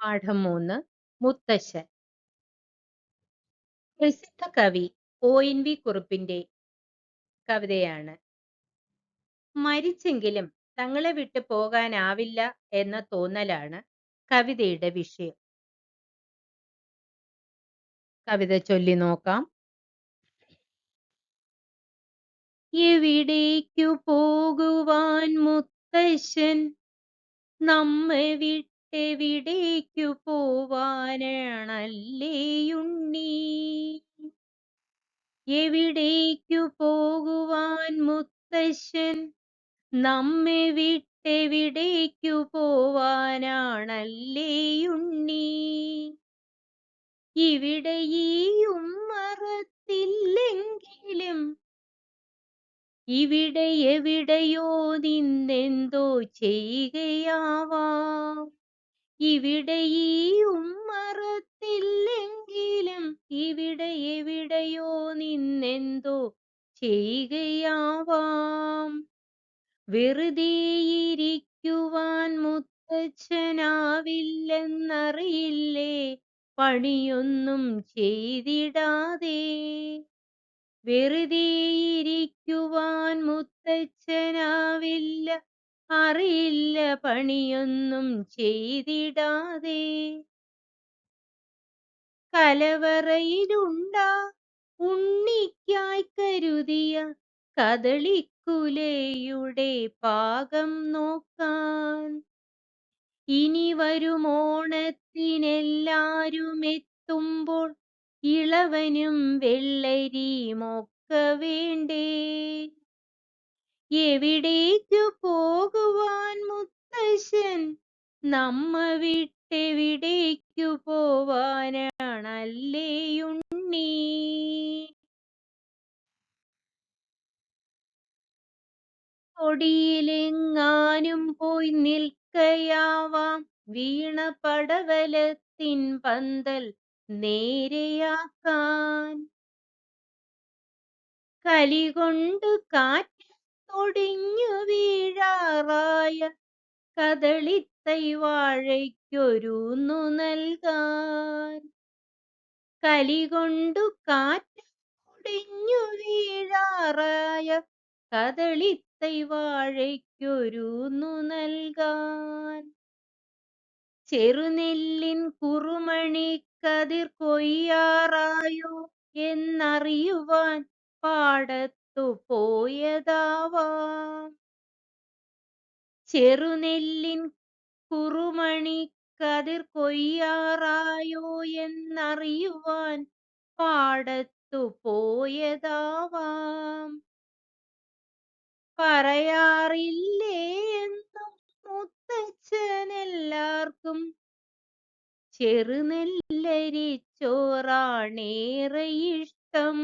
പാഠം 3 മുത്തശ്ശൻ. പ്രസിദ്ധ കവി ഒ.എൻ.വി. കുറുപ്പിന്റെ കവിതയാണ്. മരിച്ചെങ്കിലും തങ്ങളെ വിട്ടു പോകാനാവില്ല എന്ന തോന്നലാണ് കവിതയുടെ വിഷയം. കവിത ചൊല്ലി നോക്കാം. എവിടേക്കു പോകുവാൻ മുത്തശ്ശൻ, നമ്മെ വിട്ടെവിടേക്കു പോവാനാണല്ലേയുണ്ണീ? എവിടേക്കു പോകുവാൻ മുത്തശ്ശൻ, നമ്മെ വിട്ടെവിടേക്കു പോവാനാണല്ലേയുണ്ണീ? ഇവിടെ ഈ ഉമ്മറത്തില്ലെങ്കിലും ഇവിടെ എവിടെയോ നിന്നെന്തോ ചെയ്യുകയാവാം. ഇവിടെ ഈ ഉമ്മറത്തില്ലെങ്കിലും ഇവിടെ എവിടെയോ നിന്നെന്തോ ചെയ്യുകയാവാം. വെറുതെയിരിക്കുവാൻ മുത്തച്ഛനാവില്ലെന്നറിയില്ലേ, പണിയൊന്നും ചെയ്തിടാതെ? വെറുതെയിരിക്കുവാൻ മുത്തച്ഛനാവില്ല, അറിയില്ല പണിയൊന്നും ചെയ്തിടാതെ. കലവറയിലുണ്ടാ ഉണ്ണിക്കായി കരുതിയ കദളിക്കുലയുടെ പാകം നോക്കാൻ. ഇനി വരുമോണത്തിനെല്ലാരും എത്തുമ്പോൾ ഇളവനും വെള്ളരിയുമൊക്ക വേണ്ടേ? എവിടേക്കു പോകുവാൻ മുത്തശ്ശൻ, നമ്മ വിട്ടെവിടേക്കു പോവാനാണല്ലേയുണ്ണീ? തൊടിയിലെങ്ങാനും പോയി നിൽക്കയാവാം, വീണ പടവലത്തിൻ പന്തൽ നേരെയാക്കാൻ. കലികൊണ്ടു കാറ്റത്തൊടിഞ്ഞു വീഴാറായ കദളിത്തൈ വാഴയ്ക്കൊരൂന്നു നൽകാൻ. കലികൊണ്ടു കാറ്റത്തൊടിഞ്ഞു വീഴാറായ കദളിത്തൈ വാഴയ്ക്കൊരൂന്നു നൽകാൻ. ചെറുനെല്ലിൻ കുറുമണിക്കതിർ കൊയ്യാറായോ എന്നറിയുവാൻ പാടത്തു പോയതാവാം. ചെറുനെല്ലിൻ കുറുമണിക്കതിർ കൊയ്യാറായോ എന്നറിയുവാൻ പാടത്തു പോയതാവാം. പറയാറില്ലേ എന്നും മുത്തച്ഛനെല്ലാവർക്കും, ചെറുനെല്ലരിച്ചോറാണേറെ ഇഷ്ടം.